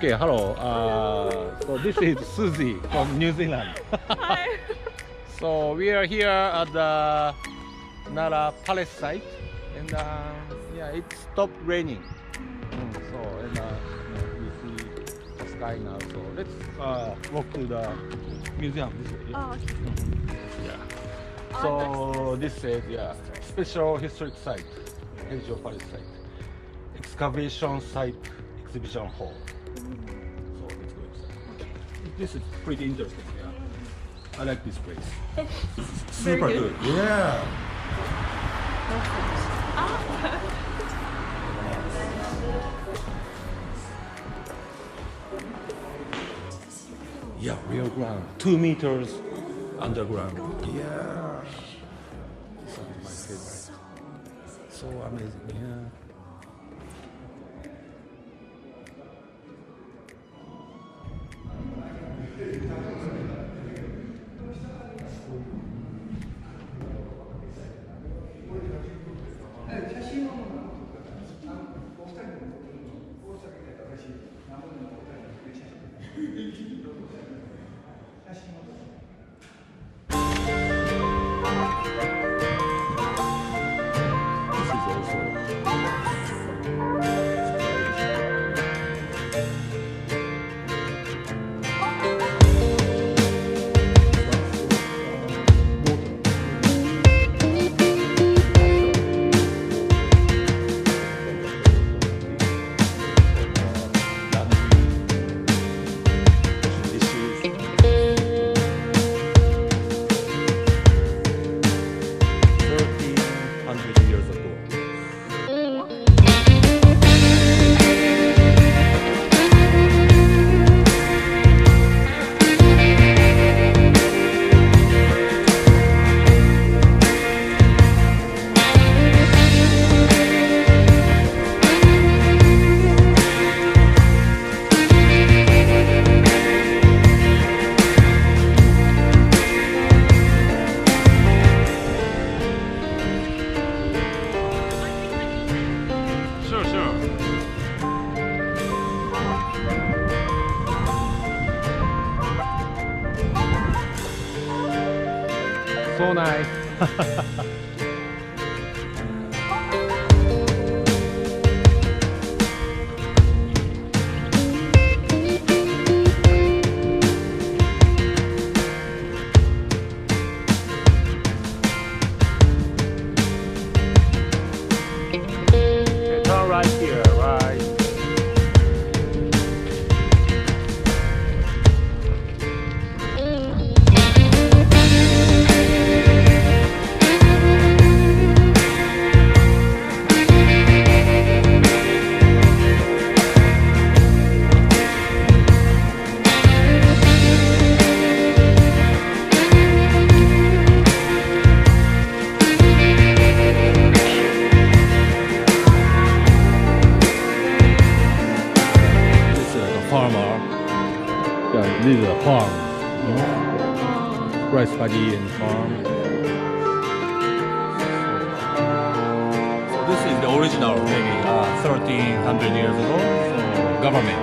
Okay, hello. So this is Suzy from New Zealand. Hi. So we are here at the Nara Palace Site, and yeah, it stopped raining. So and we see the sky now. So let's walk to the museum. This way. Oh, okay. Yeah. So this is special historic site, Heijo Palace Site, excavation site, exhibition hall. So let's go inside. This is pretty interesting. Yeah, I like this place. Super good. Yeah. Yeah, real ground. 2 meters underground. Yeah. This is my favorite. So amazing. Yeah. So nice. Turn right here, right. Yeah, this is a farm, you know? Rice paddy and farm. So this is the original, maybe 1300 years ago. So government.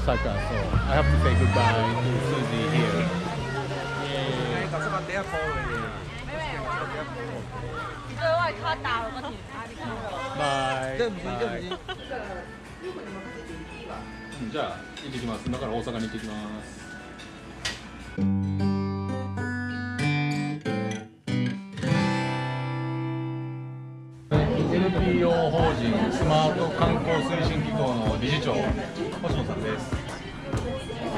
Osaka, so I have to say goodbye to Suzy here. Yay. 對外卡大我嗰條， Bye. 對唔住對唔住。じゃあ行ってきます。今から大阪に行ってきます。NPO 法人スマート観光推進機構の理事長星野さんです。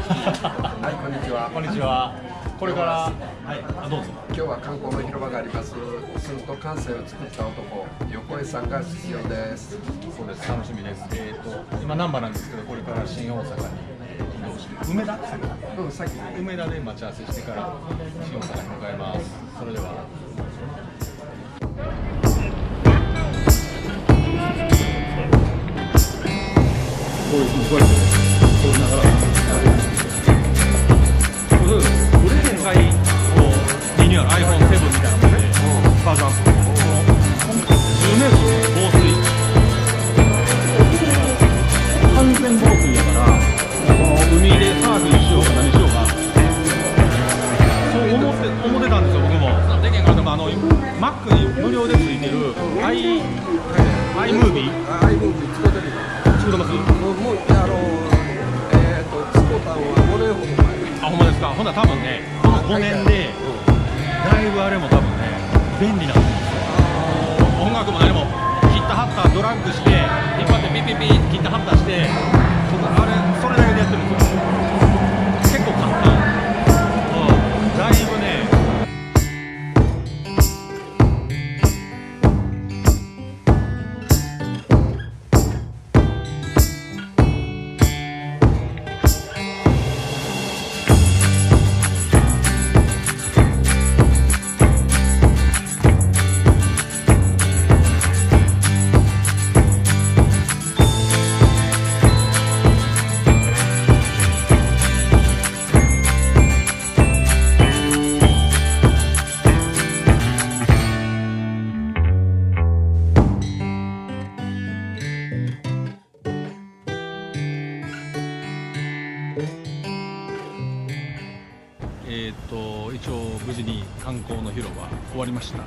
はい、こんにちは。こんにちは。これからはい、どうぞ。今日は観光の広場があります。すんと関西を作った男、横江さんが必要です。そうです。楽しみです。今難波なんですけど、これから新大阪に移動して、梅田？うん、さっき。梅田で待ち合わせしてから新大阪に向かいます。それでは。これながら。これ今回リニューアル iPhone7 みたいなものでバージョンアップ。10メートル防水。完全防水やから、海でサーフィンしようか何しようか。そう思ってたんですよ僕も。でけんからでもMac に無料でついてるiMovie 使ってる。作ってます。もう使うたんは5年ほど前。あ、ほんまですか。ほんなら多分ね、この5年でだいぶあれも多分ね便利なんですよ。音楽も何も切ったハッタードラッグして引っ張ってピピピ切ったハッターしてあれそれだけでやってるんですよ。結構簡単。だいぶね。一応無事に観光の広場終わりました。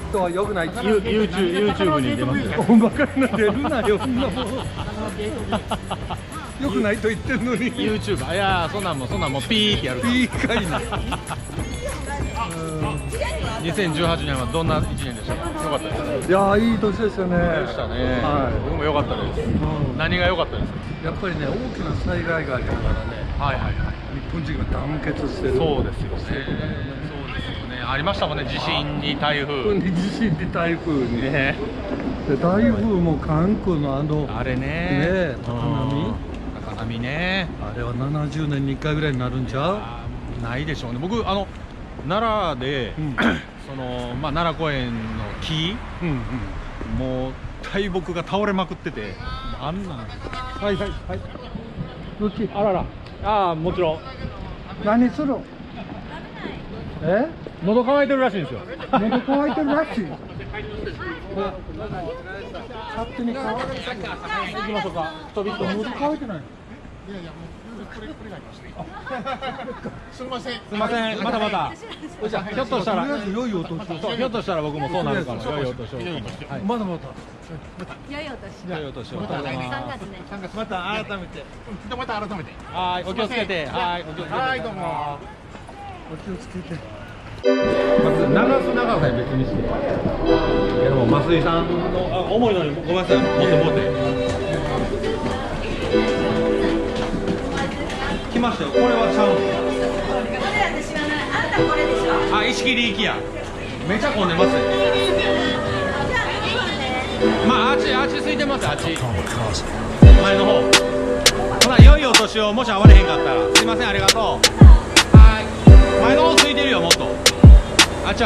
人は良くない。YouTube に出ますよ。ほんばかりの出るなよ。そんなもん。良くないと言ってるのに。YouTuber いやそんなんもピーってやる。ピーかいな。2018年はどんな1年でしたか。良かったです。いやいい年でしたね。でしたね。はい。僕も良かったです。何が良かったですか。やっぱりね、大きな災害がありながらね。はいはいはい。日本人が団結してる。そうですよね。そうですよね。ありましたもんね。地震に台風。本当に地震に台風に。ね。で台風も関空のあれね。ね、高波。高波ね。あれは70年に1回ぐらいになるんちゃう。ないでしょうね。僕奈良で、奈良公園の木、もう大木が倒れまくってて、あんなはいはいはい。どっち？あらら。ああ、もちろん。何するの？喉乾いてるらしいんですよ。喉乾いてるらしい。勝手に乾いてる。行きましょうか。飛びと。喉乾いてない。いやいや、もうこれがありまして。すみません。すみません。またまた。ひょっとしたら。良いお年を。ひょっとしたら僕もそうなるかも。良いお年を。まだまだ。良いお年。良いお年を。3月ね。3月また改めて。また改めて。はい、お気をつけて。はい、お気をつけて。はい、どうも。お気をつけて。まず長さ別にして。でも増井さんの重いのにごめんなさい持ってもうて。来ましたよ。これはちゃうの。これ私はない。あんたこれでしょ。あ、石切り行きや。めちゃ混んでます。まああっち空いてます。あっち前の方。ほな良いお年をもし会われへんかったらすいませんありがとう。はい。前の方空いてるよもっと。あっち。